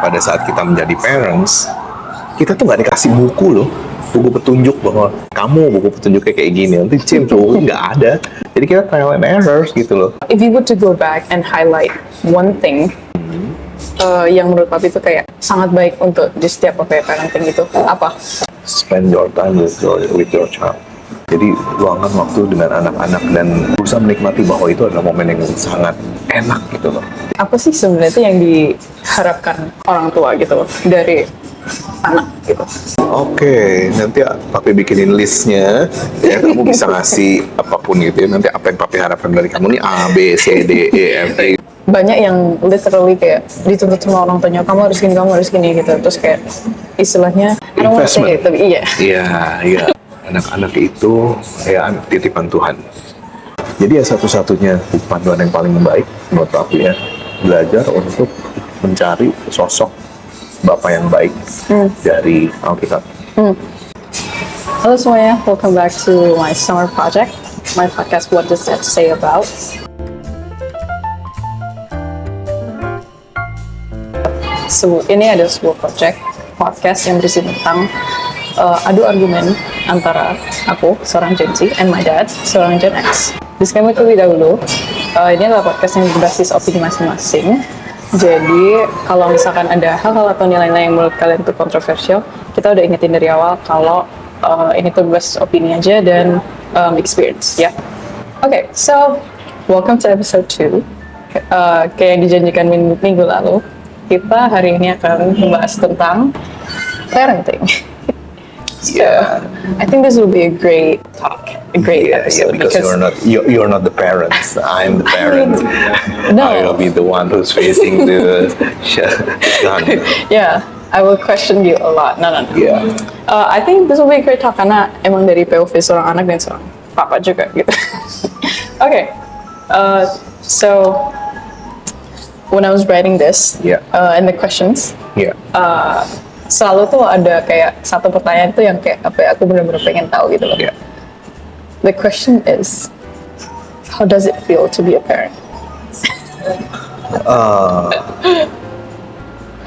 pada saat kita menjadi parents, kita tuh nggak dikasih buku loh, buku petunjuk bahwa kamu buku petunjuknya kayak gini, nanti nggak ada. Jadi kita trial and errors gitu loh. If you were to go back and highlight one thing yang menurut papi itu kayak sangat baik untuk di setiap parenting itu, apa? Spend your time with your child. Jadi luangkan waktu dengan anak-anak dan berusaha menikmati bahwa itu adalah momen yang sangat enak gitu loh. Apa sih sebenarnya yang diharapkan orang tua gitu loh dari anak gitu? Oke, nanti papi bikinin listnya, ya kamu bisa ngasih apapun gitu ya. Nanti apa yang papi harapkan dari kamu nih A, B, C, D, E, F, G. Banyak yang literally kayak dituntut sama orang tuanya, kamu harus gini gitu. Terus kayak istilahnya I don't want to say it, tapi iya. Iya. Anak-anak itu ya titipan Tuhan. Jadi ya satu-satunya panduan yang paling baik buat papi ya, belajar untuk mencari sosok bapak yang baik dari Alkitab. Halo semuanya, welcome back to my summer project, my podcast What Does That Say About? So, ini ada sebuah podcast yang berisi tentang adu argumen antara aku, seorang Gen Z, and my dad, seorang Gen X. Disclaimer terlebih dahulu, ini adalah podcast yang berbasis opini masing-masing. Jadi, kalau misalkan ada hal-hal atau nilai-nilai yang menurut kalian itu kontroversial, kita udah ingetin dari awal kalau ini tuh berbasis opini aja dan experience, ya. Okay, so welcome to episode 2. Kayak yang dijanjikan minggu lalu, kita hari ini akan membahas tentang parenting. So, I think this will be a great talk, a great episode. Because you're not the parents. I'm the parent. No. I will be the one who's facing the gun. Yeah, I will question you a lot. No. Yeah. I think this will be a great talk karena emang dari POV seorang anak dan seorang papa juga gitu. Okay, so when I was writing this, and the questions, selalu tuh ada kayak satu pertanyaan tuh yang kayak apa ya, aku benar-benar pengen tahu gitu loh. The question is, how does it feel to be a parent?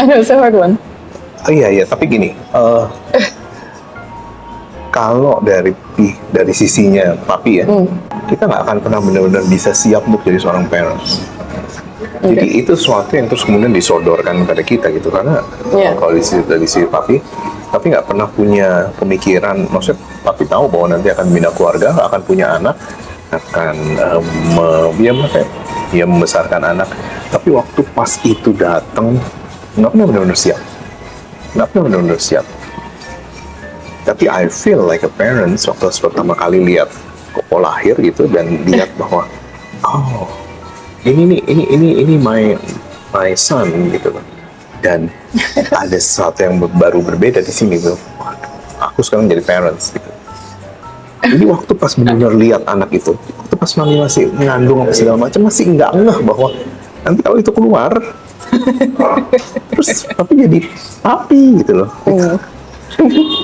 I know it's a hard one. Iya, tapi gini, kalau dari sisinya papi ya, kita nggak akan pernah benar-benar bisa siap untuk jadi seorang parents. Jadi itu sesuatu yang terus kemudian disodorkan pada kita gitu, karena kalau dari sisi papi nggak pernah punya pemikiran, maksudnya papi tahu bahwa nanti akan bina keluarga, akan punya anak, akan membesarkan anak, tapi waktu pas itu datang nggak pernah benar-benar siap. Tapi I feel like a parent waktu pertama kali lihat kok lahir gitu dan lihat bahwa ini my son gitu loh, dan ada sesuatu yang baru berbeda di sini tuh. Aku sekarang jadi parents gitu. Jadi waktu pas benar-benar lihat anak itu, waktu pas mami masih mengandung apa segala macam, masih nggak ngeh bahwa nanti kalau itu keluar terus papi jadi papi gitu loh.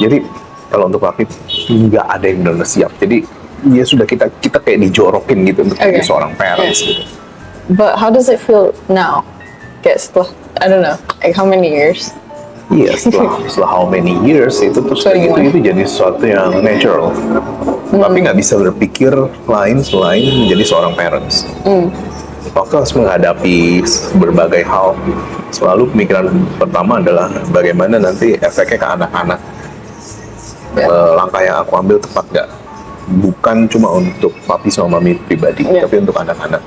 Jadi kalau untuk papi nggak ada yang benar-benar siap. Jadi ya sudah kita kayak dijorokin gitu untuk jadi seorang parents gitu. But how does it feel now? Kayak setelah, I don't know, like how many years? Iya, setelah how many years itu terus kayak gitu, itu jadi sesuatu yang natural. Tapi nggak bisa berpikir lain selain menjadi seorang parents. Waktu harus menghadapi berbagai hal, selalu pemikiran pertama adalah bagaimana nanti efeknya ke anak-anak. Langkah yang aku ambil tepat nggak? Bukan cuma untuk papi sama mami pribadi, tapi untuk anak-anak.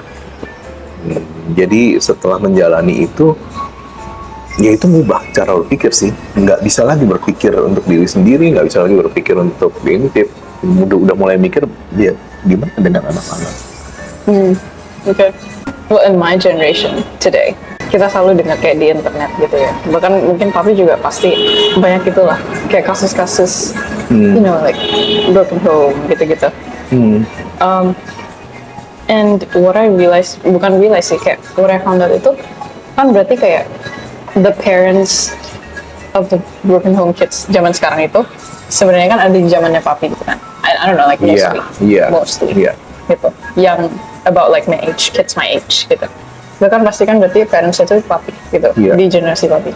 Jadi setelah menjalani itu, ya itu ngubah cara berpikir sih. Nggak bisa lagi berpikir untuk diri sendiri, nggak bisa lagi berpikir untuk diintip. Udah mulai mikir, dia gimana dengan anak-anak. Okay. Well, in my generation today, kita selalu dengar kayak di internet gitu ya. Bahkan mungkin papi juga pasti banyak itulah, kayak kasus-kasus, you know, like broken home gitu-gitu. And what I realized, bukan realize sih, kayak what I found out itu kan berarti kayak the parents of the broken home kids zaman sekarang itu sebenarnya kan ada di zamannya papi gitu kan. I don't know, like mostly gitu. Yang about like my age, kids my age gitu. Bahkan pasti kan berarti parents itu papi gitu, di generasi papi.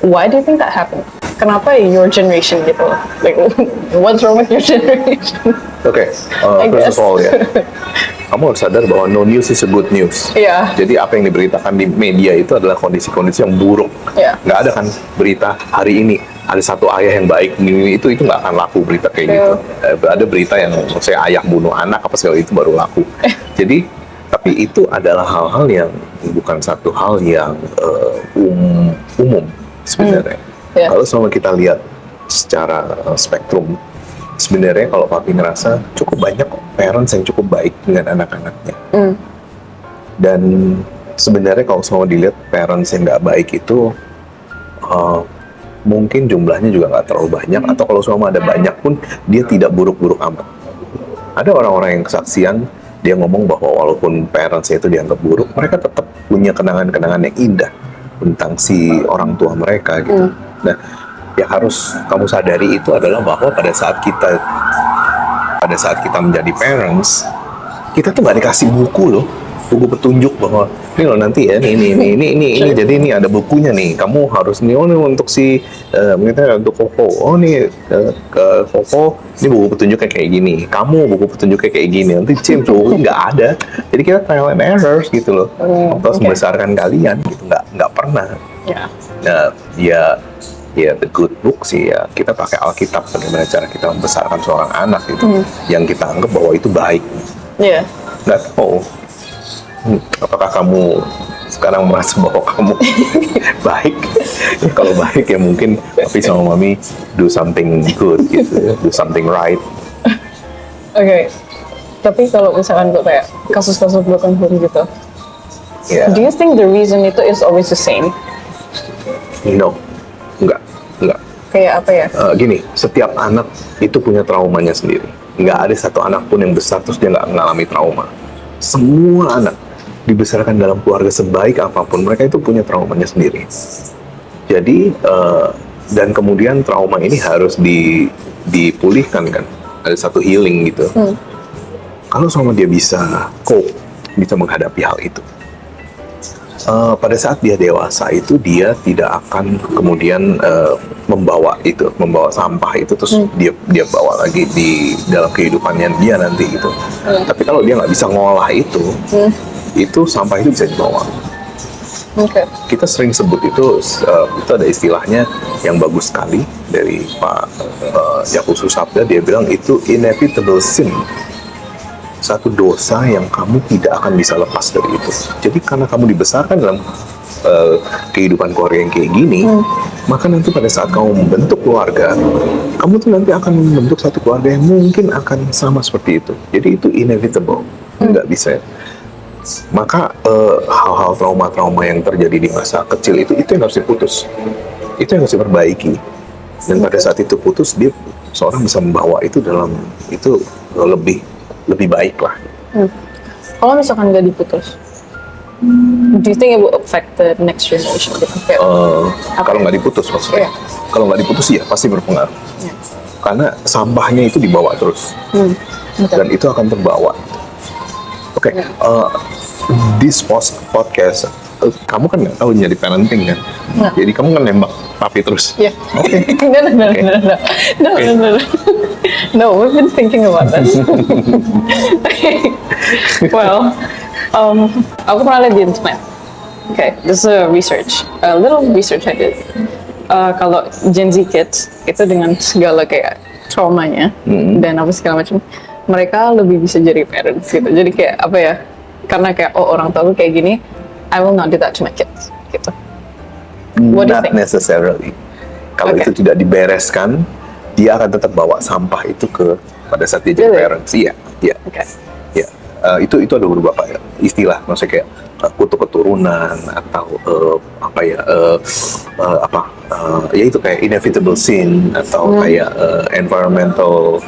why do you think that happened? Kenapa your generation gitu? Like, what's wrong with your generation? Oke, I guess. first of all ya, kamu harus sadar bahwa no news is a good news. Iya. Jadi apa yang diberitakan di media itu adalah kondisi-kondisi yang buruk. Iya. Nggak ada kan berita hari ini ada satu ayah yang baik, itu nggak akan laku berita kayak Iya. gitu. Ada berita yang saya ayah bunuh anak apa segala itu baru laku. Jadi tapi itu adalah hal-hal yang bukan satu hal yang umum sebenarnya. Iya. Kalau selama kita lihat secara spektrum, sebenarnya kalau papi ngerasa cukup banyak kok parents yang cukup baik dengan anak-anaknya. Dan sebenarnya kalau semua dilihat parents yang nggak baik itu mungkin jumlahnya juga nggak terlalu banyak, atau kalau semua ada banyak pun dia tidak buruk-buruk amat. Ada orang-orang yang kesaksian dia ngomong bahwa walaupun parentsnya itu dianggap buruk, mereka tetap punya kenangan-kenangan yang indah tentang si orang tua mereka gitu. Nah, yang harus kamu sadari itu adalah bahwa pada saat kita menjadi parents, kita tuh nggak dikasih buku loh, buku petunjuk bahwa ini loh nanti ya, ini jadi ini ada bukunya nih, kamu harus nih, oh nih untuk si misalnya untuk Koko, oh nih ke Koko ini buku petunjuknya kayak gini, kamu buku petunjuknya kayak gini, nanti buku nggak ada, jadi kita trial and errors gitu loh, terus membesarkan kalian gitu, nggak pernah. Yeah. Nah, ya the good book sih ya, kita pakai Alkitab bagaimana cara kita membesarkan seorang anak gitu, yang kita anggap bahwa itu baik. Yeah. Nggak tahu, apakah kamu sekarang merasa bahwa kamu baik? Ya, kalau baik ya mungkin papi sama mami do something good gitu, do something right. Okay. Tapi kalau misalkan gue kayak kasus-kasus broken home gitu, Ya, do you think the reason itu is always the same? no, enggak. Kayak apa ya? Gini, setiap anak itu punya traumanya sendiri. Nggak ada satu anak pun yang besar terus dia nggak mengalami trauma. Semua anak dibesarkan dalam keluarga sebaik apapun, mereka itu punya traumanya sendiri. Jadi, dan kemudian trauma ini harus dipulihkan kan. Ada satu healing gitu. Kalau selama dia bisa cope, bisa menghadapi hal itu. Pada saat dia dewasa itu dia tidak akan kemudian membawa sampah itu terus dia bawa lagi di dalam kehidupannya dia nanti gitu. Tapi kalau dia nggak bisa ngolah itu sampah itu bisa dibawa. Okay. Kita sering sebut itu ada istilahnya yang bagus sekali dari Pak Yakub Susabda, dia bilang itu inevitable sin. Satu dosa yang kamu tidak akan bisa lepas dari itu. Jadi karena kamu dibesarkan dalam kehidupan keluarga yang kayak gini, maka nanti pada saat kamu membentuk keluarga, kamu tuh nanti akan membentuk satu keluarga yang mungkin akan sama seperti itu. Jadi itu inevitable, nggak bisa. Maka hal-hal trauma-trauma yang terjadi di masa kecil itu yang harus diputus, itu yang harus diperbaiki. Dan pada saat itu putus, seorang bisa membawa itu dalam itu lebih baik lah. Kalau misalkan nggak diputus, do you think it will affect the next generation? Kayak, Kalau nggak diputus maksudnya, kalau nggak diputus ya pasti berpengaruh. Karena sampahnya itu dibawa terus, dan itu akan terbawa. Oke, this podcast, kamu kan nggak tahu jadi parenting kan, jadi kamu kan nembak papi terus. Yeah. Oke. No, we've been thinking about this. Well, aku pernah lihat di internet. Okay, this is a little research I did. Kalau Gen Z kids itu dengan segala kayak traumanya dan apa segala macam, mereka lebih bisa jadi parents gitu. Jadi kayak apa ya? Karena kayak orang tua aku kayak gini, I will not do that to my kids gitu. What do you Not think? necessarily. Kalau itu tidak dibereskan, dia akan tetap bawa sampah itu pada saat dia jadi Really? parents. Iya. Okay. Ya, itu ada beberapa istilah, maksudnya kayak kutuk keturunan atau ya itu kayak inevitable sin atau kayak environmental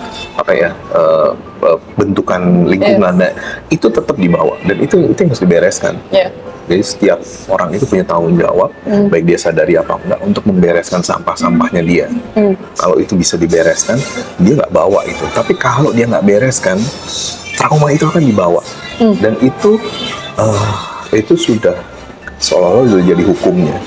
bentukan lingkungan. Nah, itu tetap dibawa dan itu yang harus dibereskan. Yeah. Jadi setiap orang itu punya tanggung jawab, baik dia sadari apa enggak, untuk membereskan sampah-sampahnya dia. Kalau itu bisa dibereskan, dia nggak bawa itu. Tapi kalau dia nggak bereskan, trauma itu akan dibawa. Dan itu sudah seolah-olah sudah jadi hukumnya.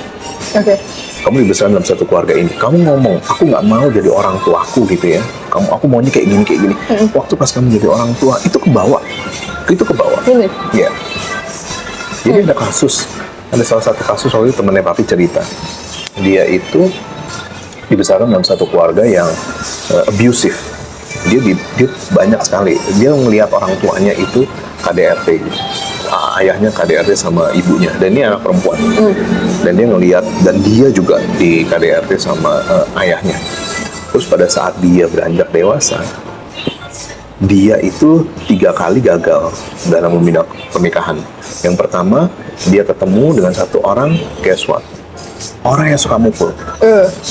Okay. kamu dibesarkan dalam satu keluarga ini, kamu ngomong, aku nggak mau jadi orang tuaku gitu ya, aku maunya kayak gini. Waktu pas kamu jadi orang tua, itu kebawa. Really? Iya. Jadi ada salah satu kasus waktu itu temennya papi cerita, dia itu dibesarkan dalam satu keluarga yang abusive. Dia banyak sekali, dia ngelihat orang tuanya itu KDRT gitu. Ayahnya KDRT sama ibunya, dan ini anak perempuan. Dan dia ngelihat, dan dia juga di KDRT sama ayahnya. Terus pada saat dia beranjak dewasa, dia itu 3 kali gagal dalam membina pernikahan. Yang pertama, dia ketemu dengan satu orang, guess what? Orang yang suka mukul.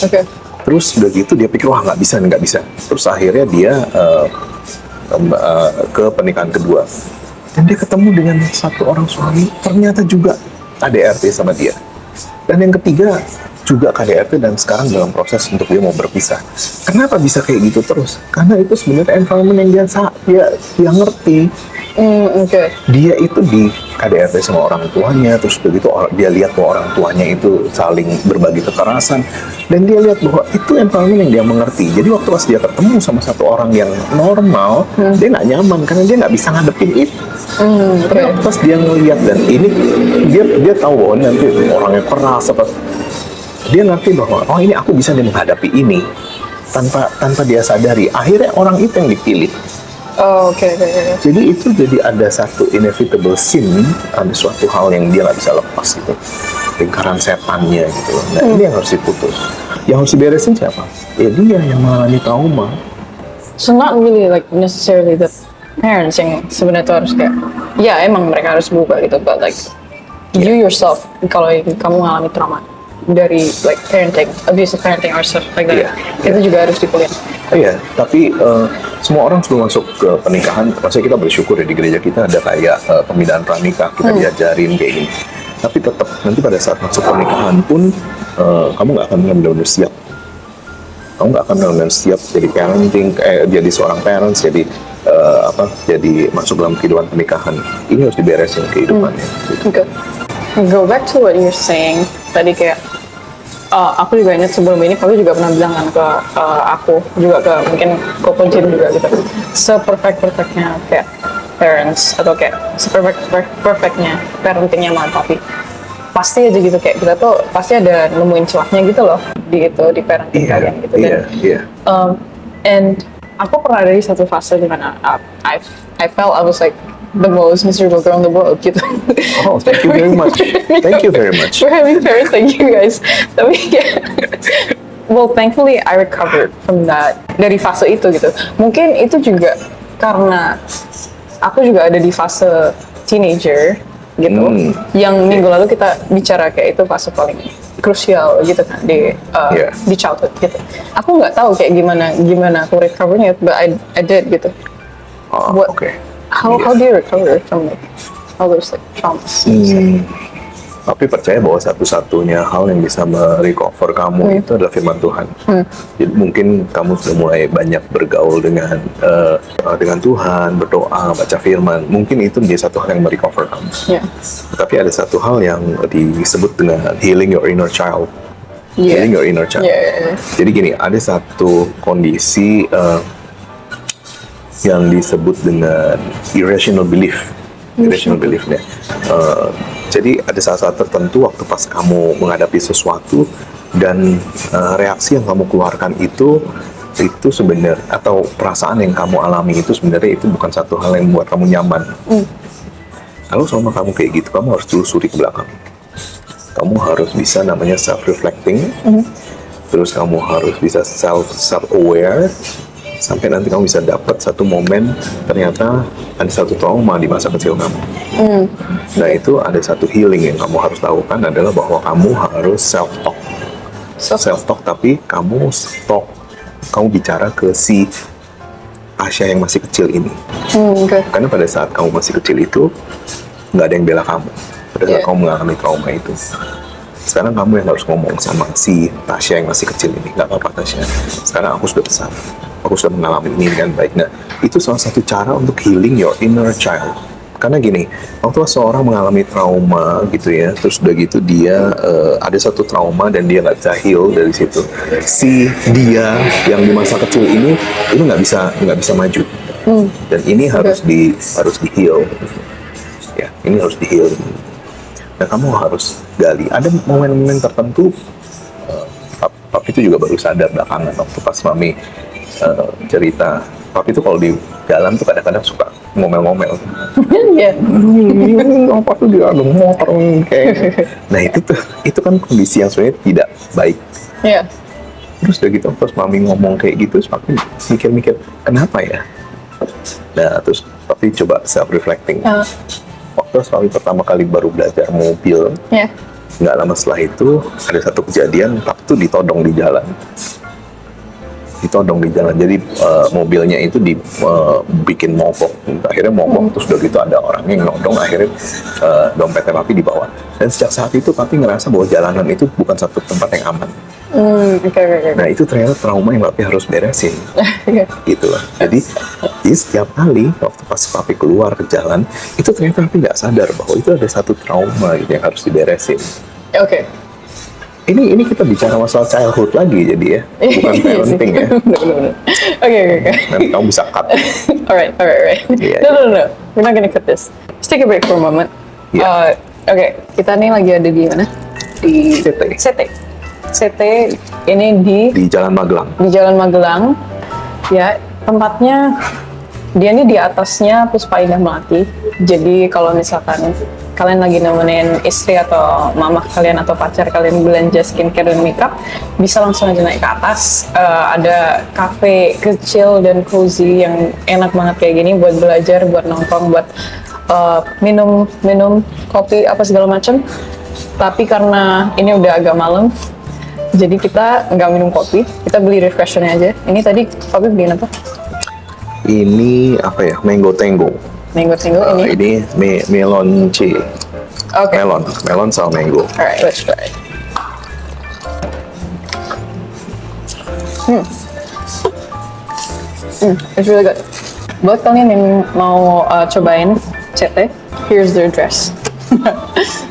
Okay. Terus udah gitu dia pikir, wah nggak bisa. Terus akhirnya dia ke pernikahan kedua. Dan dia ketemu dengan satu orang suami, ternyata juga KDRT sama dia. Dan yang ketiga, juga KDRT dan sekarang dalam proses untuk dia mau berpisah. Kenapa bisa kayak gitu terus? Karena itu sebenarnya environment yang dia ngerti. Okay. Dia itu di KDRT sama orang tuanya, terus begitu dia lihat bahwa orang tuanya itu saling berbagi kekerasan, dan dia lihat bahwa itu environment yang dia mengerti. Jadi waktu pas dia ketemu sama satu orang yang normal, dia nggak nyaman karena dia nggak bisa ngadepin itu. Tapi waktu pas dia ngelihat, dan ini dia tahu bahwa nanti orangnya keras apa, dia ngerti bahwa oh ini aku bisa menghadapi ini tanpa dia sadari. Akhirnya orang itu yang dipilih. Okay. Jadi itu ada satu inevitable sin, ada suatu hal yang dia nggak bisa lepas gitu, lingkaran setannya gitu. Nah ini yang harus diputus. Yang harus diberesin siapa? Ya dia yang mengalami trauma. So not really like necessarily the parents yang sebenarnya tuh harus kayak, ya emang mereka harus berubah gitu, but like you yourself, kalau kamu mengalami trauma dari like parenting, abusive parenting or stuff like that, itu juga harus dipulih. Iya, tapi semua orang sebelum masuk ke pernikahan, maksudnya kita bersyukur ya di gereja kita ada kayak pembinaan pranikah, kita diajarin kayak gini. Tapi tetap nanti pada saat masuk pernikahan pun kamu nggak akan benar-benar siap. Kamu nggak akan benar-benar siap jadi parenting, jadi seorang parents, jadi masuk dalam kehidupan pernikahan. Ini harus diberesin kehidupannya. Gitu. Okay. Go back to what you're saying tadi kayak. Aku juga ingat sebelum ini, Papi juga pernah bilang kan ke aku, juga ke mungkin Koko Jin juga gitu. Seperfect-perfectnya kayak parents, atau kayak seperfect-perfectnya parentingnya sama Papi. Pasti aja gitu, kayak kita tuh pasti ada nemuin celahnya gitu loh di parenting kalian gitu. Iya. And aku pernah ada di satu fase dimana I felt I was like the most miserable girl in the world gitu. Oh, thank you very much. Thank you very much. For having parents, thank you guys. Tapi well, thankfully I recovered from that, dari fase itu gitu. Mungkin itu juga karena aku juga ada di fase teenager gitu. Yang minggu lalu kita bicara kayak itu fase paling krusial gitu kan di childhood gitu. Aku nggak tahu kayak gimana aku recovernya, but I did gitu. Okay. How do you recover from like all those like traumas? Tapi percaya bahwa satu-satunya hal yang bisa merecover kamu itu adalah firman Tuhan. Jadi mungkin kamu sudah mulai banyak bergaul dengan Tuhan, berdoa, baca firman. Mungkin itu menjadi satu hal yang merecover kamu. Tapi ada satu hal yang disebut dengan healing your inner child. Healing your inner child. Jadi gini, ada satu kondisi yang disebut dengan irrational belief. Jadi ada saat-saat tertentu waktu pas kamu menghadapi sesuatu dan reaksi yang kamu keluarkan itu sebenarnya, atau perasaan yang kamu alami itu sebenarnya itu bukan satu hal yang membuat kamu nyaman. Kalau sama kamu kayak gitu, kamu harus telusuri ke belakang. Kamu harus bisa namanya self-reflecting, terus kamu harus bisa self-aware, sampai nanti kamu bisa dapat satu momen ternyata ada satu trauma di masa kecil kamu. Nah itu ada satu healing yang kamu harus lakukan, adalah bahwa kamu harus self-talk, tapi kamu bicara ke si Tasya yang masih kecil ini. Karena pada saat kamu masih kecil itu nggak ada yang bela kamu pada saat kamu mengalami trauma itu. Sekarang kamu yang harus ngomong sama si Tasya yang masih kecil ini, nggak apa-apa Tasya, sekarang aku sudah besar, aku sudah mengalami ini dengan baik. Nah, itu salah satu cara untuk healing your inner child. Karena gini, waktu seorang mengalami trauma gitu ya, terus udah gitu dia ada satu trauma dan dia nggak bisa heal dari situ. Si dia yang di masa kecil ini nggak bisa maju. Dan ini harus di heal. Ya, ini harus di heal. Dan kamu harus gali. Ada momen-momen tertentu. Papi itu juga baru sadar belakangan waktu pas mami cerita. Papi itu kalau di jalan tuh kadang-kadang suka ngomel-ngomel. Iya. Apa tuh dia ada motor kayak. Nah itu kan kondisi yang sebenarnya tidak baik. Iya. Terus udah gitu, terus mami ngomong kayak gitu, terus papi mikir-mikir kenapa ya? Nah terus papi coba self-reflecting. Waktu papi pertama kali baru belajar mobil, Iya. nggak lama setelah itu ada satu kejadian papi tuh ditodong di jalan. Jadi mobilnya itu bikin mogok, akhirnya mogok. Terus udah gitu ada orang yang nodong, akhirnya dompetnya papi dibawa. Dan sejak saat itu papi ngerasa bahwa jalanan itu bukan satu tempat yang aman. Oke. Nah itu ternyata trauma yang papi harus beresin. Gitu lah. Jadi setiap kali waktu pas papi keluar ke jalan, itu ternyata papi nggak sadar bahwa itu ada satu trauma gitu yang harus diberesin. Oke. Ini kita bicara masalah childhood lagi jadi ya, bukan parenting ya. Bener. Oke. Nanti kamu bisa cut. Alright. Iya, No. We're not gonna cut this. Let's take a break for a moment. Iya. Oke, kita nih lagi ada di mana? Di CT. Ini Di Jalan Magelang. di Jalan Magelang. Ya, tempatnya dia nih di atasnya Puspa Indah Melati. Jadi kalau misalkan kalian lagi nemenin istri atau mama kalian atau pacar kalian belanja skincare dan makeup, bisa langsung aja naik ke atas. Ada cafe kecil dan cozy yang enak banget kayak gini buat belajar, buat nongkrong, buat minum kopi apa segala macam. Tapi karena ini udah agak malam, jadi kita nggak minum kopi, kita beli refreshmentnya aja. Ini tadi papi beliin apa? Ini apa ya? Mango Tango. Mango Tango ini. Ini melon C. Oke. Melon sama mango. Alright, let's try. It's really good. Buat kalian yang mau cobain CT, here's their address.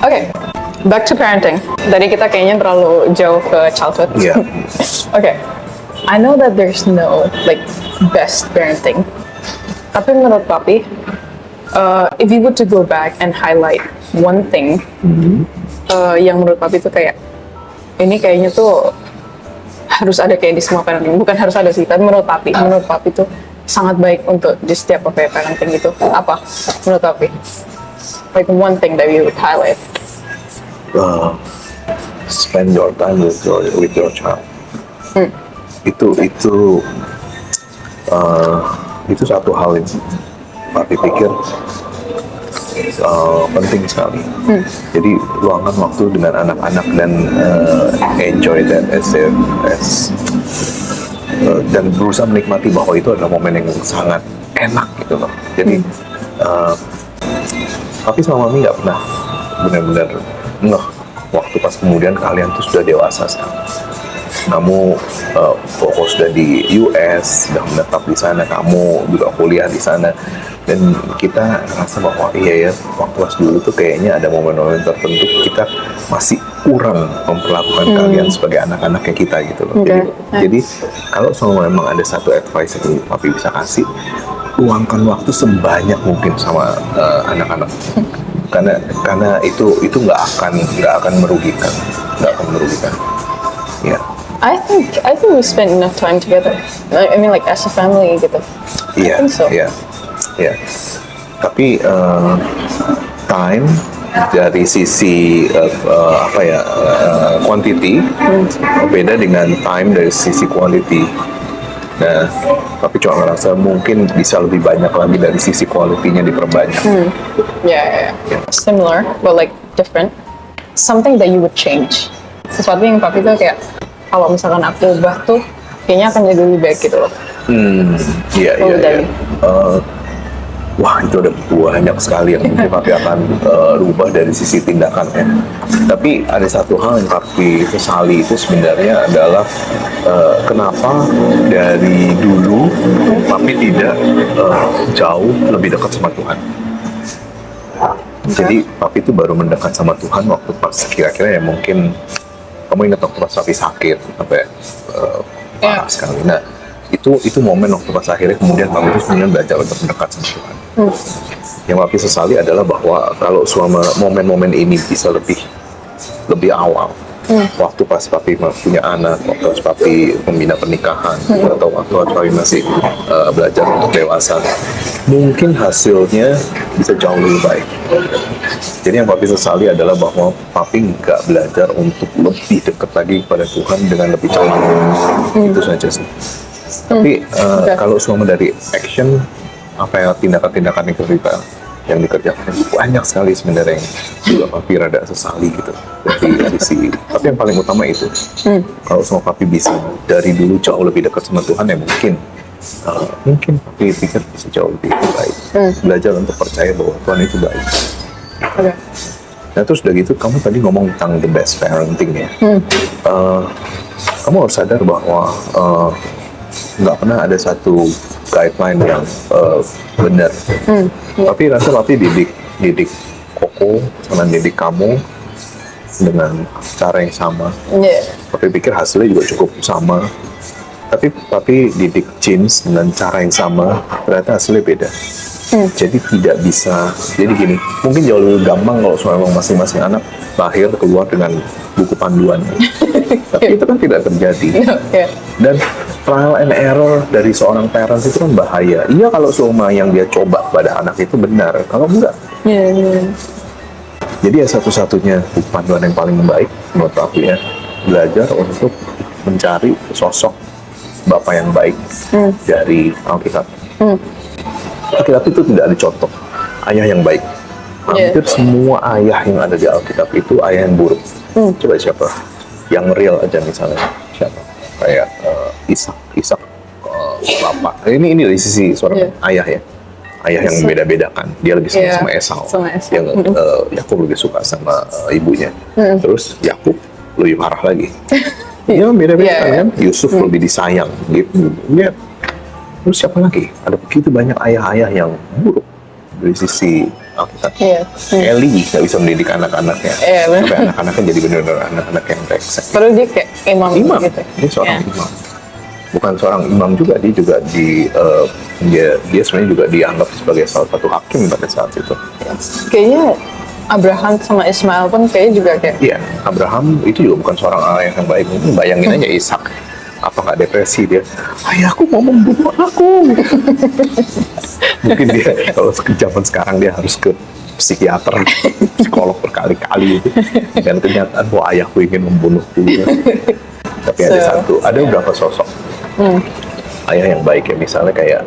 Oke, back to parenting. Tadi kita kayaknya terlalu jauh ke childhood. Iya. Okay, I know that there's no like best parenting. Tapi menurut papi, if you were to go back and highlight one thing, yang menurut papi tuh kayak ini kayaknya tuh harus ada kayak di semua parenting. Bukan harus ada sih, tapi menurut papi tuh sangat baik untuk di setiap parenting gitu. Apa menurut papi? Like one thing that you would highlight. Spend your time with your child. Itu satu hal yang papi pikir penting sekali. Jadi luangkan waktu dengan anak-anak dan enjoy that dan berusaha menikmati bahwa itu adalah momen yang sangat enak gitu loh. Jadi papi sama mami nggak pernah benar-benar waktu pas kemudian kalian tuh sudah dewasa sekarang. Kamu fokus sudah di US, sudah menetap di sana, kamu juga kuliah di sana, dan kita ngerasa bahwa iya ya, waktu pas dulu tuh kayaknya ada momen-momen tertentu kita masih kurang memperlakukan kalian sebagai anak-anaknya kita gitu loh. Jadi kalau memang ada satu advice yang papi bisa kasih, luangkan waktu sebanyak mungkin sama anak-anak. Karena itu nggak akan merugikan. Ya. I think we spent enough time together. I mean, like as a family gitu. Iya. I think so. Iya. Tapi time dari sisi quantity beda dengan time dari sisi quality. Nah, tapi cuma ngerasa mungkin bisa lebih banyak lagi dari sisi quality-nya diperbanyak. Yeah. Similar, but like different. Something that you would change. Sesuatu yang papi tuh kayak kalau misalkan aku ubah tuh kayaknya akan jadi lebih baik gitu loh. Iya. Wah, itu ada banyak sekali yang mungkin papi akan rubah dari sisi tindakannya. Tapi ada satu hal yang papi sesali itu sebenarnya adalah kenapa dari dulu papi tidak jauh lebih dekat sama Tuhan. Jadi papi itu baru mendekat sama Tuhan waktu pas kira-kira ya mungkin kamu ingat waktu pas papi sakit sampai parah sekali. Nah itu momen waktu pas akhirnya kemudian papi itu sebenarnya belajar untuk mendekat sama Tuhan. Yang papi sesali adalah bahwa kalau selama momen-momen ini bisa lebih awal, waktu pas papi punya anak, waktu pas papi membina pernikahan, atau waktu papi masih belajar untuk dewasa, mungkin hasilnya bisa jauh lebih baik. Jadi yang papi sesali adalah bahwa papi nggak belajar untuk lebih dekat lagi kepada Tuhan dengan lebih cepat. Itu saja sih. Tapi kalau semua dari action, apa ya tindakan-tindakan yang dikerjakan banyak sekali sebenarnya yang juga papi rada sesali gitu dari sisi. Tapi yang paling utama itu kalau semua papi bisa dari dulu jauh lebih dekat sama Tuhan ya mungkin papi pikir bisa jauh lebih baik. Belajar untuk percaya bahwa Tuhan itu baik. Nah terus udah gitu kamu tadi ngomong tentang the best parenting ya. Kamu harus sadar bahwa nggak pernah ada satu guideline yang benar. Tapi rasa papi didik Koko sama didik kamu dengan cara yang sama. Papi pikir hasilnya juga cukup sama. Tapi papi didik James dengan cara yang sama, ternyata hasilnya beda. Jadi tidak bisa. Jadi gini, mungkin jauh lebih gampang kalau memang masing-masing anak lahir keluar dengan buku panduan. Tapi itu kan tidak terjadi. Dan trial and error dari seorang parents itu kan bahaya. Iya kalau semua yang dia coba pada anak itu benar, kalau enggak. Jadi ya satu-satunya buku panduan yang paling baik menurut aku ya, belajar untuk mencari sosok bapak yang baik dari Alkitab. Alkitab itu tidak ada contoh ayah yang baik. Hampir semua ayah yang ada di Alkitab itu ayah yang buruk. Coba siapa? Yang real aja misalnya siapa? Kayak Ishak bapak. Ini dari sisi seorang ayah ya. Ayah yang beda-bedakan. Dia lebih suka sama Esau. Yang Yakub lebih suka sama ibunya. Terus Yakub lebih marah lagi. Ya beda-beda kan. Yusuf lebih disayang gitu. Ya. Terus siapa lagi? Ada begitu banyak ayah-ayah yang buruk dari sisi Alkitab. Eli nggak bisa mendidik anak-anaknya. Sampai anak-anaknya jadi benar-benar anak-anak yang brengsek. Padahal dia kayak imam gitu. Dia seorang imam. Bukan seorang imam juga, dia juga dia sebenarnya juga dianggap sebagai salah satu hakim pada saat itu. Kayaknya Abraham sama Ismail pun kayaknya juga kayak. Iya, Abraham itu juga bukan seorang ayah yang baik. Mungkin bayangin aja Ishak. Apa nggak depresi dia? Ayahku mau membunuh aku. Mungkin dia kalau zaman sekarang dia harus ke psikiater, psikolog berkali-kali itu. Dan kenyataan bahwa ayahku ingin membunuhku. Tapi ada beberapa sosok ayah yang baik ya, misalnya kayak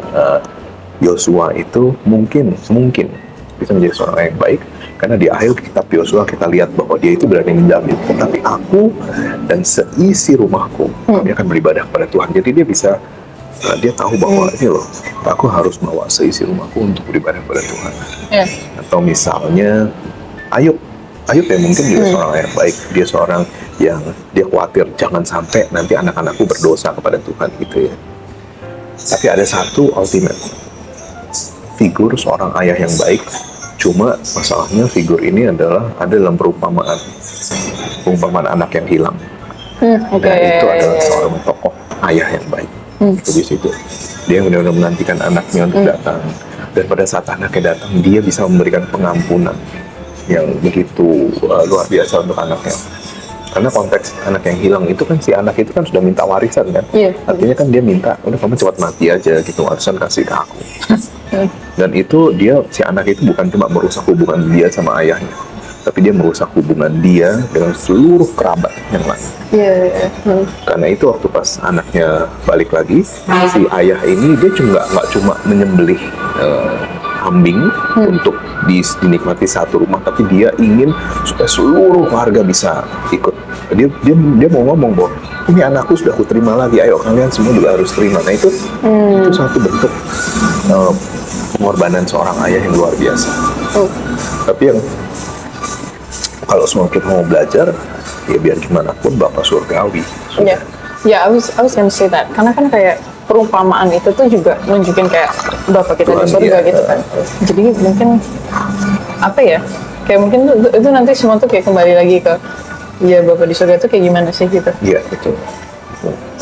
Yosua itu mungkin bisa menjadi seorang ayah yang baik karena di akhir kitab Yosua kita lihat bahwa dia itu berani menjamin, tapi aku dan seisi rumahku kami akan beribadah kepada Tuhan. Jadi dia bisa dia tahu bahwa ini loh, aku harus bawa seisi rumahku untuk beribadah kepada Tuhan. Atau misalnya Ayub ya mungkin juga seorang ayah yang baik. Dia seorang yang dia khawatir jangan sampai nanti anak-anakku berdosa kepada Tuhan gitu ya. Tapi ada satu ultimate figur seorang ayah yang baik. Cuma masalahnya figur ini ada dalam perumpamaan anak yang hilang. Nah itu adalah seorang tokoh ayah yang baik. Itu di situ. Dia benar-benar menantikan anaknya untuk datang. Dan pada saat anaknya datang, dia bisa memberikan pengampunan yang begitu luar biasa untuk anaknya. Karena konteks anak yang hilang itu kan si anak itu kan sudah minta warisan kan. Artinya kan dia minta, udah kamu cepat mati aja gitu, warisan kasih ke aku. Dan itu si anak itu bukan cuma merusak hubungan dia sama ayahnya, tapi dia merusak hubungan dia dengan seluruh kerabat yang lain. Karena itu waktu pas anaknya balik lagi, si ayah ini dia nggak cuma menyembelih kambing untuk dinikmati satu rumah, tapi dia ingin supaya seluruh warga bisa ikut. Dia mau ngomong bahwa ini anakku sudah aku terima lagi, ayo kalian semua juga harus terima. Nah itu satu bentuk pengorbanan seorang ayah yang luar biasa. Tapi yang kalau semua kita mau belajar, ya biar gimana pun Bapak surgawi. I was gonna say that. Karena kan kayak perumpamaan itu tuh juga nunjukin kayak Bapak kita di surga gitu kan. Jadi mungkin apa ya? kayak mungkin itu nanti semua tuh kayak kembali lagi ke ya Bapak di surga tuh kayak gimana sih gitu. Iya, betul.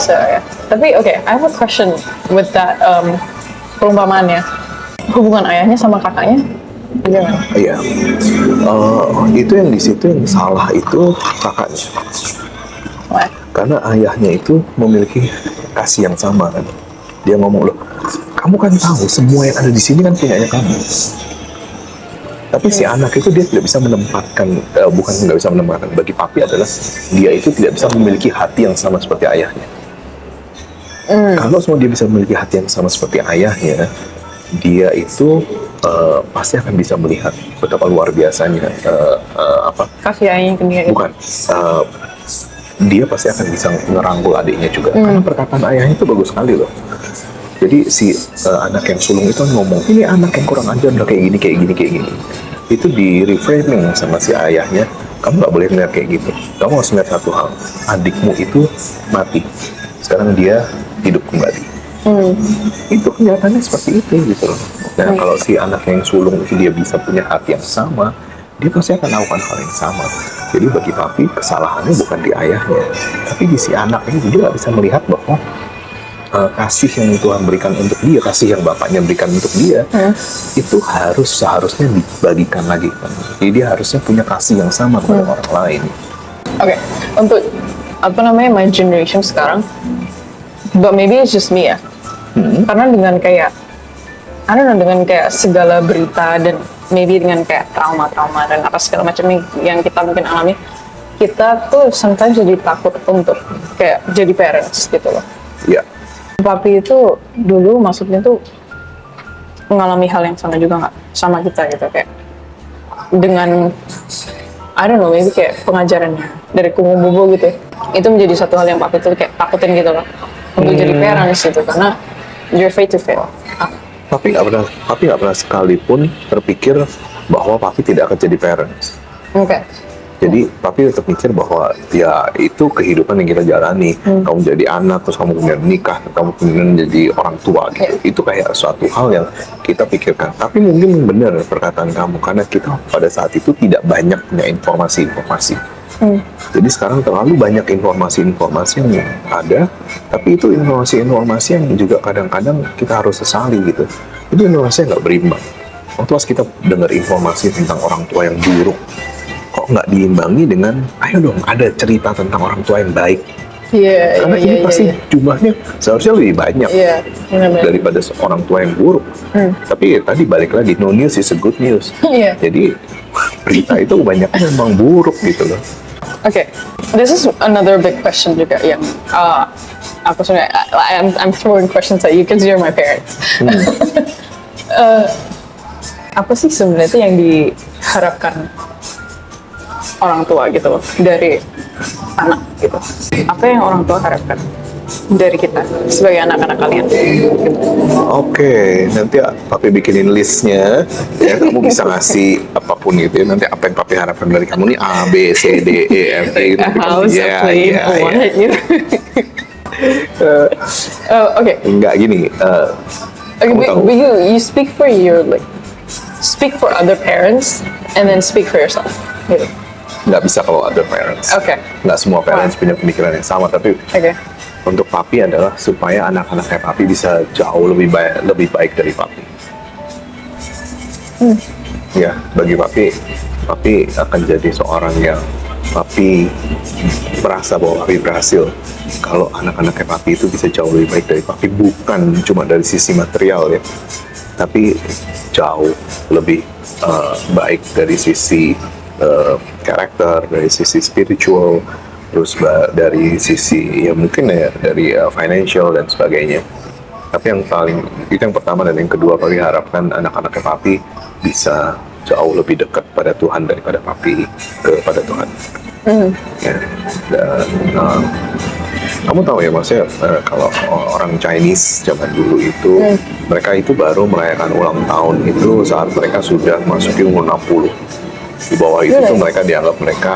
So ya. Tapi I have a question with that perumpamaannya. Hubungan ayahnya sama kakaknya gimana? Iya. Itu yang di situ yang salah itu kakaknya. Why? Karena ayahnya itu memiliki kasih yang sama kan. Dia ngomong, loh, kamu kan tahu semua yang ada di sini kan punyanya kamu. Tapi si anak itu dia tidak bisa menempatkan, bukan nggak bisa menempatkan, bagi papi adalah dia itu tidak bisa memiliki hati yang sama seperti ayahnya. Kalau semua dia bisa memiliki hati yang sama seperti ayahnya, dia itu pasti akan bisa melihat betapa luar biasanya Kasih ayahnya ke dia. bukan dia pasti akan bisa ngerangkul adiknya juga. Karena perkataan ayahnya itu bagus sekali loh. Jadi si anak yang sulung itu ngomong, ini anak yang kurang ajar, udah kayak gini. Itu di reframing sama si ayahnya, kamu nggak boleh ngeliat kayak gitu. Kamu harus ngeliat satu hal, adikmu itu mati. Sekarang dia hidup kembali. Itu kenyataannya seperti itu gitu loh. Nah kalau si anak yang sulung itu dia bisa punya hati yang sama, dia pasti akan melakukan hal yang sama. Jadi bagi papi, kesalahannya bukan di ayahnya, tapi di si anak ini. Dia nggak bisa melihat bahwa kasih yang Tuhan berikan untuk dia, kasih yang bapaknya berikan untuk dia, itu seharusnya dibagikan lagi kan. Jadi dia harusnya punya kasih yang sama kepada orang lain. Untuk my generation sekarang, but maybe it's just me ya. Karena dengan kayak dengan kayak segala berita dan maybe dengan kayak trauma-trauma dan apa segala macam yang kita mungkin alami, kita tuh sometimes jadi takut untuk kayak jadi parents gitu loh. Iya. Papi itu dulu maksudnya tuh mengalami hal yang sama juga nggak sama kita gitu, kayak dengan I don't know, maybe kayak pengajarannya dari Kungu Bobo gitu ya. Itu menjadi satu hal yang papi tuh kayak takutin gitu loh untuk jadi parents gitu, karena you're afraid to fail. Papi nggak pernah sekalipun berpikir bahwa papi tidak akan jadi parents. Jadi papi tetap mikir bahwa ya itu kehidupan yang kita jalani. Kamu jadi anak, terus kamu kemudian menikah, kamu kemudian jadi orang tua gitu. Itu kayak suatu hal yang kita pikirkan. Tapi mungkin benar perkataan kamu, karena kita pada saat itu tidak banyak punya informasi-informasi. Jadi sekarang terlalu banyak informasi-informasi yang ada, tapi itu informasi-informasi yang juga kadang-kadang kita harus sesali gitu. Itu informasi yang nggak berimbang. Waktu pas kita dengar informasi tentang orang tua yang buruk, kok nggak diimbangi dengan, ayo dong ada cerita tentang orang tua yang baik. Karena ini pasti jumlahnya seharusnya lebih banyak daripada orang tua yang buruk. Tapi tadi balik lagi, no news is a good news. Jadi berita itu banyaknya memang buruk gitu loh. This is another big question juga yang aku sebenarnya I'm throwing questions at you because you're my parents. Apa sih sebenarnya yang diharapkan orang tua gitu loh dari anak gitu? Apa yang orang tua harapkan dari kita sebagai anak-anak kalian? Oke, nanti papi bikinin listnya ya, kamu bisa ngasih apapun gitu ya. Nanti apa yang papi harapkan dari kamu nih, A, B, C, D, E, F, G gitu. Enggak gini. But you speak for speak for other parents and then speak for yourself gitu. Nggak bisa kalau other parents. Nggak semua parents punya pemikiran yang sama, tapi untuk papi adalah supaya anak-anaknya papi bisa jauh lebih baik dari papi. Ya, bagi papi akan jadi seorang yang papi merasa bahwa papi berhasil kalau anak-anaknya papi itu bisa jauh lebih baik dari papi, bukan cuma dari sisi material ya, tapi jauh lebih baik dari sisi karakter, dari sisi spiritual, terus dari sisi ya mungkin ya dari financial dan sebagainya. Tapi yang paling itu yang pertama, dan yang kedua papi harapkan anak-anaknya papi bisa jauh lebih dekat pada Tuhan daripada papi kepada Tuhan. Ya, dan kamu tahu ya maksudnya kalau orang Chinese zaman dulu itu mereka itu baru merayakan ulang tahun itu saat mereka sudah masuki umur 60. Di bawah itu tuh mereka dianggap mereka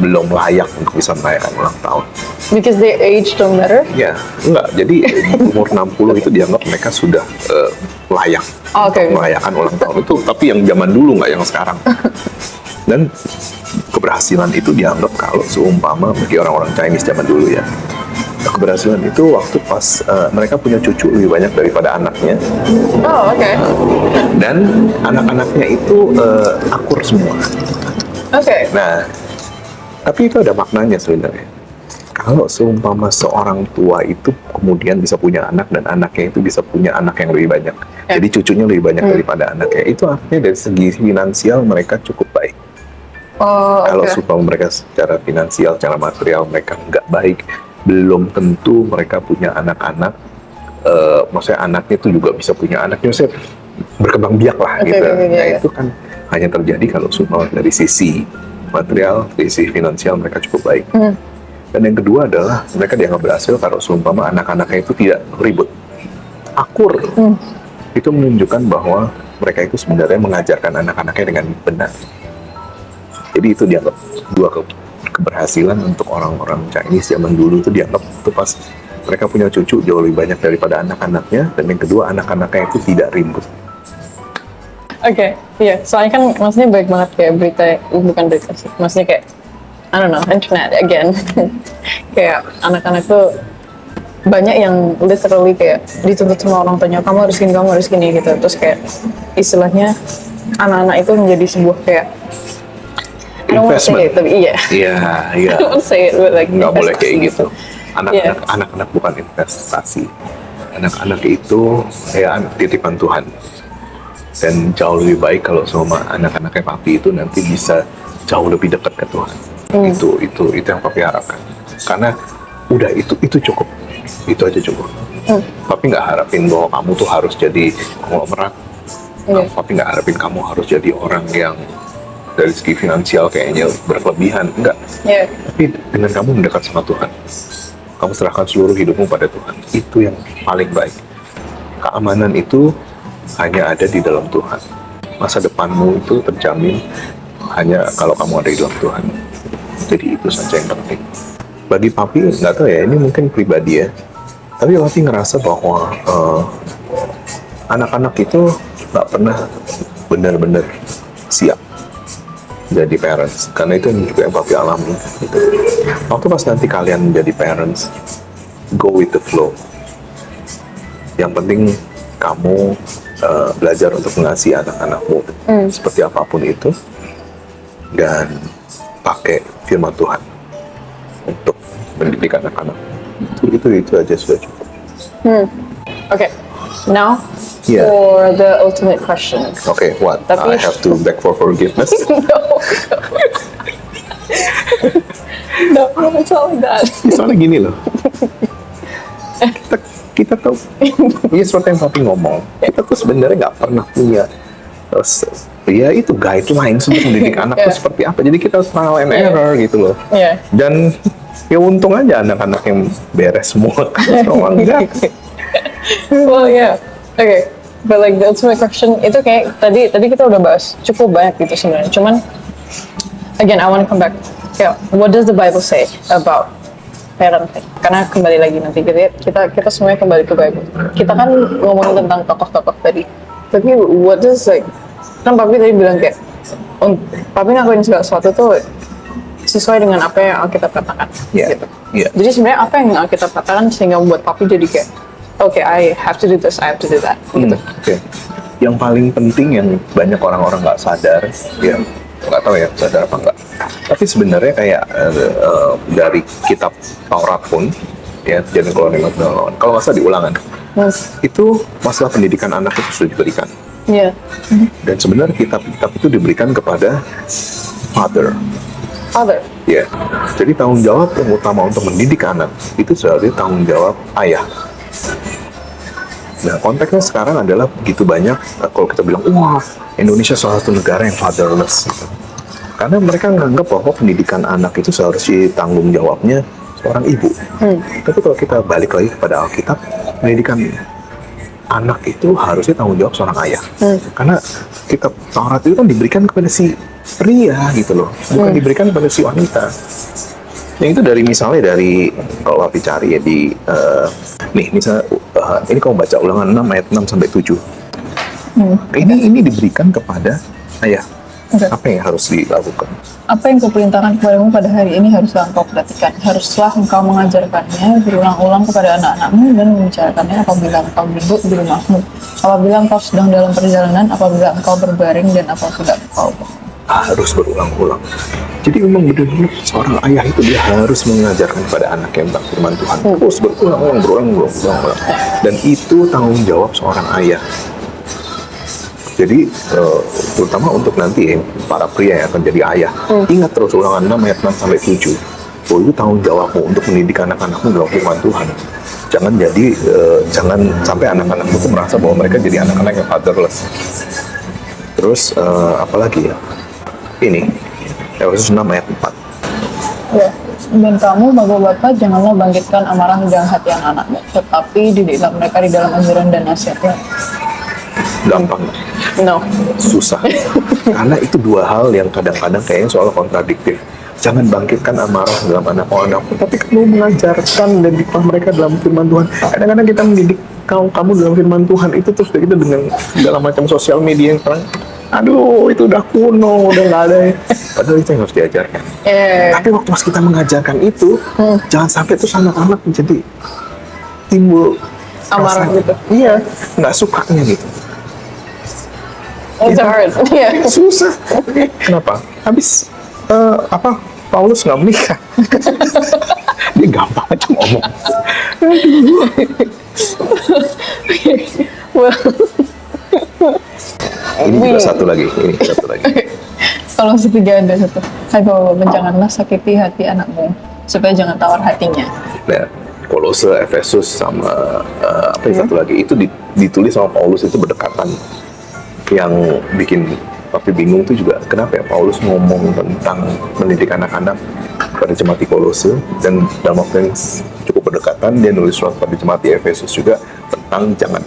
belum layak untuk bisa merayakan ulang tahun. Because their age don't matter. Ya, enggak. Jadi umur 60 itu dianggap mereka sudah layak Oh, oke. untuk merayakan ulang tahun itu. Tapi yang zaman dulu, nggak yang sekarang. Dan keberhasilan itu dianggap kalau seumpama bagi orang-orang Chinese zaman dulu ya. Keberhasilan itu waktu pas mereka punya cucu lebih banyak daripada anaknya. Oh, oke. Dan anak-anaknya itu akur semua. Oke. Nah, tapi itu ada maknanya sebenarnya. Kalau seumpama seorang tua itu kemudian bisa punya anak dan anaknya itu bisa punya anak yang lebih banyak. Jadi cucunya lebih banyak daripada anaknya. Itu artinya dari segi finansial mereka cukup baik. Oh, Kalau oke. seumpama mereka secara finansial, secara material mereka nggak baik, belum tentu mereka punya anak-anak. Maksudnya anaknya itu juga bisa punya anaknya, maksudnya berkembang biak lah Oke, gitu. oke, Nah iya. itu kan hanya terjadi kalau seumpama dari sisi material, dari sisi finansial mereka cukup baik. Dan yang kedua adalah mereka dianggap berhasil kalau seumpama anak-anaknya itu tidak ribut, akur. Itu menunjukkan bahwa mereka itu sebenarnya mengajarkan anak-anaknya dengan benar. Jadi itu dianggap dua keberhasilan untuk orang-orang Chinese zaman dulu itu dianggap itu pas mereka punya cucu jauh lebih banyak daripada anak-anaknya, dan yang kedua anak-anaknya itu tidak ribut. Oke, iya. Soalnya kan maksudnya baik banget kayak berita, bukan berita sih. Maksudnya kayak, I don't know, internet again. Kayak anak-anak tuh banyak yang literally kayak dituntut sama orang tuanya, kamu harus gini gitu. Terus kayak istilahnya anak-anak itu menjadi sebuah kayak, I don't want to say it, tapi iya. Iya, iya. I don't want to say it, but like Nggak boleh investasi kayak gitu. Iya. Anak-anak bukan investasi. Anak-anak itu kayak titipan Tuhan. Dan jauh lebih baik kalau sama anak-anaknya papi itu nanti bisa jauh lebih dekat ke Tuhan. Itu yang papi harapkan. Karena udah itu cukup. Itu aja cukup. Papi nggak harapin bahwa kamu tuh harus jadi konglomerat. Papi nggak harapin kamu harus jadi orang yang dari segi finansial kayaknya berkelebihan. Enggak. Iya. Tapi dengan kamu mendekat sama Tuhan, kamu serahkan seluruh hidupmu pada Tuhan. Itu yang paling baik. Keamanan itu hanya ada di dalam Tuhan. Masa depanmu itu terjamin hanya kalau kamu ada di dalam Tuhan. Jadi itu saja yang penting. Bagi papi, nggak tahu ya, ini mungkin pribadi ya. Tapi papi ngerasa bahwa anak-anak itu nggak pernah benar-benar siap jadi parents, karena itu juga yang papi alami gitu. Waktu pas nanti kalian jadi parents, go with the flow. Yang penting kamu belajar untuk mengasihi anak-anakmu seperti apapun itu, dan pakai firman Tuhan untuk mendidik anak-anak. Itu aja sudah cukup. Okay, now Yeah. for the ultimate question. Okay, what? Tapi- I have to beg for forgiveness. No, it's not like that. Soalnya gini loh, kita tahu, ya seperti yang papi ngomong, kita tuh sebenarnya nggak pernah punya ya itu guidelines untuk mendidik anak tuh seperti apa. Jadi kita trial and error gitu loh. Yeah. Dan ya untung aja anak-anak yang beres semua. Kalau enggak, Well, yeah. Okay. But like the ultimate question itu kayak tadi kita udah bahas cukup banyak gitu sebenarnya. Cuman again I want to come back. Yeah, what does the Bible say about parenting? Karena kembali lagi nanti kita semuanya kembali ke Bible. Kita kan ngomongin tentang tokoh-tokoh tadi. Tapi what does like, kan papi tadi bilang kayak papi ngakuin segala sesuatu tuh sesuai dengan apa yang Alkitab katakan. Iya, Gitu. iya. Jadi sebenarnya apa yang Alkitab katakan sehingga membuat papi jadi kayak okay, I have to do this, I have to do that. Gitu. Oke. Yang paling penting yang banyak orang-orang nggak sadar, ya nggak tahu ya sadar apa enggak. Tapi sebenarnya kayak dari kitab Taurat pun, ya jadi kalau nggak salah di Ulangan, itu masalah pendidikan anak itu sudah diberikan. Iya. Dan sebenarnya kitab-kitab itu diberikan kepada father. Father. Ya, jadi tanggung jawab yang utama untuk mendidik anak itu sebenarnya tanggung jawab ayah. Nah, konteksnya sekarang adalah begitu banyak kalau kita bilang, wah, Indonesia salah satu negara yang fatherless. Gitu. Karena mereka menganggap bahwa pendidikan anak itu seharusnya tanggung jawabnya seorang ibu. Tapi kalau kita balik lagi kepada Alkitab, pendidikan anak itu harusnya tanggung jawab seorang ayah. Karena kitab Taurat itu kan diberikan kepada si pria gitu loh, bukan diberikan kepada si wanita. Yang itu dari misalnya dari kalau Papi cari ya di nih misalnya ini kamu baca Ulangan 6 ayat 6 sampai 7. Ini diberikan kepada ayah. Oke. Apa yang harus dilakukan? Apa yang kuperintahkan kepadamu pada hari ini haruslah engkau perhatikan. Haruslah engkau mengajarkannya berulang-ulang kepada anak-anakmu dan membicarakannya apabila engkau duduk di rumahmu, apabila engkau sedang dalam perjalanan, apabila engkau berbaring, dan apabila engkau Harus berulang-ulang. Jadi memang benar-benar seorang ayah itu dia harus mengajarkan kepada anak yang tentang firman Tuhan. Terus berulang-ulang. Dan itu tanggung jawab seorang ayah. Jadi terutama untuk nanti para pria yang akan jadi ayah, ingat terus Ulangan 6 ayat 6 sampai 7. Oh, itu tanggung jawabmu untuk mendidik anak-anakmu dalam firman Tuhan. Jangan sampai anak-anakmu itu merasa bahwa mereka jadi anak-anak yang fatherless. Terus apalagi ya? Ini Efesus 6 ayat 4. Ya, dan kamu bapak-bapak janganlah bangkitkan amarah di dalam hati anak-anakmu, tetapi didiklah mereka di dalam ajaran dan nasihatnya. Gampang, No. susah. Karena itu dua hal yang kadang-kadang kayaknya soal kontradiktif. Jangan bangkitkan amarah dalam anak-anakmu, tapi kamu mengajarkan dan didiklah mereka dalam firman Tuhan. Kadang-kadang kita mendidik kamu dalam firman Tuhan itu terus kita dengan segala macam sosial media yang sekarang, aduh itu udah kuno, udah nggak ada ya. Padahal itu yang harus diajarkan. Tapi waktu pas kita mengajarkan itu, jangan sampai terus anak-anak menjadi timbul Amarah rasa- gitu. Iya, nggak sukanya gitu. It's hard. Yeah. Susah. Kenapa? Habis Paulus nggak menikah. Dia gampang aja ngomong. Well, Ini juga satu lagi. kalau ketiga ada satu. Hai bapak, janganlah sakiti hati anakmu, supaya jangan tawar hatinya. Nah, Kolose, Efesus sama apa yang satu lagi itu ditulis sama Paulus itu berdekatan. Yang bikin Papi bingung tuh juga kenapa ya Paulus ngomong tentang mendidik anak-anak pada jemaat di Kolose, dan dalam waktu yang cukup berdekatan dia nulis surat pada jemaat di Efesus juga tentang jangan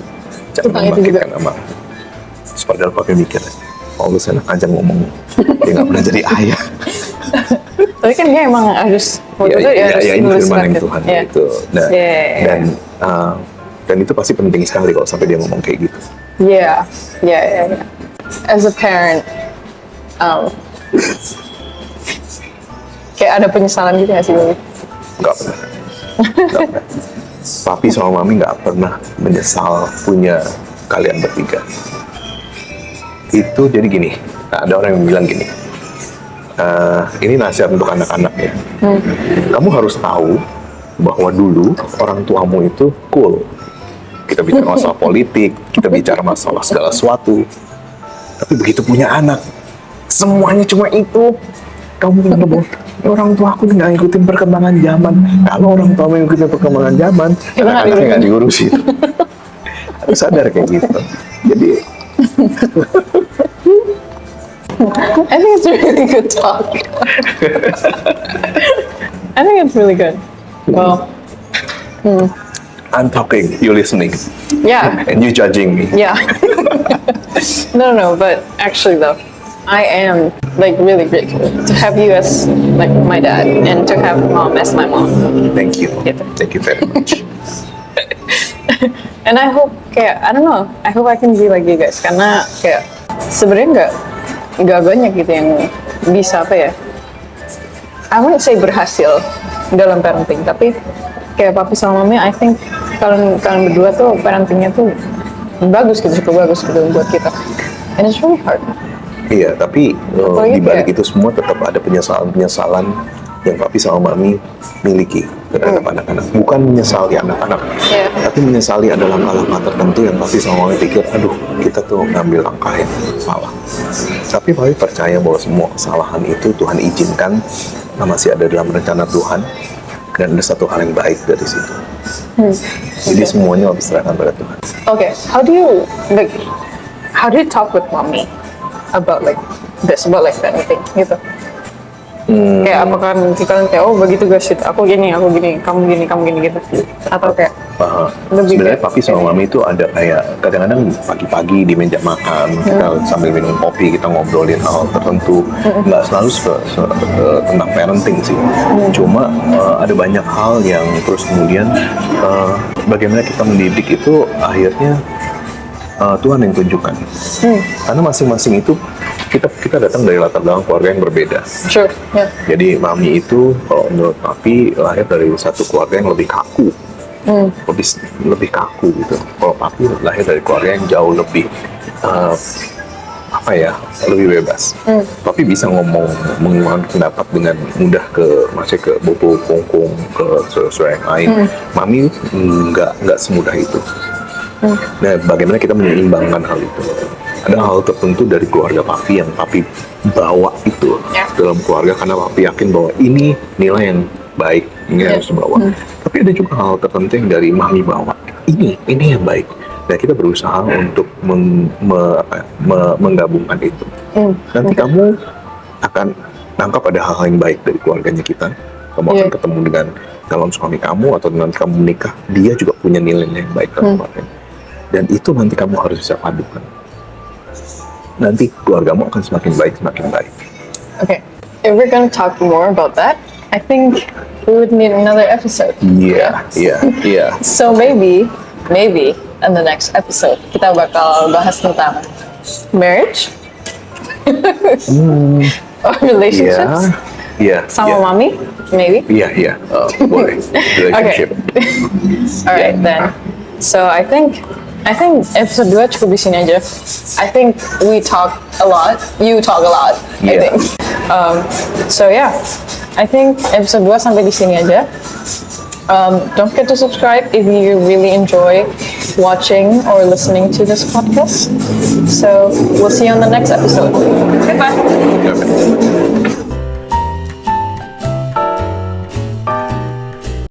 Tentang itu membangkitkan amarah. Padahal Papi mikir Paulus enak aja ngomong, dia nggak pernah jadi ayah. Tapi kan dia emang harus waktu itu dia harus ini nulis firman surat yang gitu. Tuhan Yeah. gitu. Nah, Yeah. dan itu pasti penting sekali kalau sampai dia ngomong kayak gitu. Yeah. As a parent, kayak ada penyesalan gitu nggak sih, Baby? Nggak pernah. Papi sama Mami nggak pernah menyesal punya kalian bertiga. Itu jadi gini, ada orang yang bilang gini, ini nasihat untuk anak-anak ya. Kamu harus tahu bahwa dulu orang tuamu itu cool. Kita bicara masalah politik, kita bicara masalah segala sesuatu. Tapi begitu punya anak, semuanya cuma itu. Kamu bilang bahwa orang tua aku nggak ngikutin perkembangan zaman. Kalau orang tua mengikuti perkembangan zaman, anak-anaknya nggak diurusin. Harus sadar kayak gitu. Jadi I think it's really good talk. I think it's really good. Well, I'm talking, you listening, yeah. and you judging me. Yeah. No, but actually though, I am like really grateful to have you as like my dad and to have mom as my mom. Thank you. Gitu. Thank you very much. And I hope kayak I don't know, I hope I can be like you guys karena kayak sebenarnya nggak banyak gitu yang bisa apa ya. I wouldn't say berhasil dalam parenting, tapi kayak papi sama mami, I think kalian berdua tuh parentingnya tuh bagus gitu, cukup bagus gitu buat kita. And it's really hard. Iya, tapi Apalagi di balik kayak- itu semua tetap ada penyesalan-penyesalan yang papi sama mami miliki terhadap anak-anak. Bukan menyesali anak-anak, Iya. tapi menyesali ada langkah-langkah tertentu yang papi sama mami pikir, aduh, kita tuh ngambil langkah yang salah. Tapi papi percaya bahwa semua kesalahan itu Tuhan izinkan, masih ada dalam rencana Tuhan, dan ada satu hal yang baik dari situ. Jadi semuanya harus diserahkan pada Tuhan. Okay, how do you talk with mommy about like this, about like anything gitu? Kayak apakah nanti kalian kayak oh begitu guys, aku gini, kamu gini gitu, atau kayak lebih Sebenarnya kayak papi sama mami itu ada kayak kadang-kadang pagi-pagi di meja makan kita sambil minum kopi kita ngobrolin hal tertentu, nggak selalu tentang parenting sih, cuma ada banyak hal yang terus kemudian bagaimana kita mendidik itu akhirnya Tuhan yang tunjukkan, karena masing-masing itu kita datang dari latar belakang keluarga yang berbeda. sure, ya. Jadi mami itu kalau menurut papi lahir dari satu keluarga yang lebih kaku, lebih kaku gitu. Kalau papi lahir dari keluarga yang jauh lebih lebih bebas. Papi bisa mengungkapkan pendapat dengan mudah maksudnya ke bobo kongkong ke saudara yang lain. Mami nggak semudah itu. Nah, bagaimana kita menyeimbangkan hal itu? Ada hal tertentu dari keluarga papi yang papi bawa itu dalam keluarga karena papi yakin bahwa ini nilai yang baik, ini harus dibawa. Tapi ada juga hal tertentu yang dari mami bawa. Ini yang baik. Dan kita berusaha untuk menggabungkan itu. Nanti kamu akan tangkap ada hal yang baik dari keluarganya kita. Kamu akan ketemu dengan calon suami kamu atau dengan kamu menikah, dia juga punya nilai yang baik dalam keluarganya. Dan itu nanti kamu harus bisa padukan. Nanti keluargamu akan semakin baik. Okay, if we're gonna talk more about that, I think we would need another episode. Yeah. So maybe in the next episode kita bakal bahas tentang marriage or relationships sama mami, maybe. Iya. Boleh. Relationship. Alright then. So I think episode 2 cukup di sini aja. I think we talk a lot. You talk a lot. I think. So yeah, I think episode 2 sampai di sini aja. Don't forget to subscribe if you really enjoy watching or listening to this podcast. So we'll see you on the next episode. Goodbye. Okay.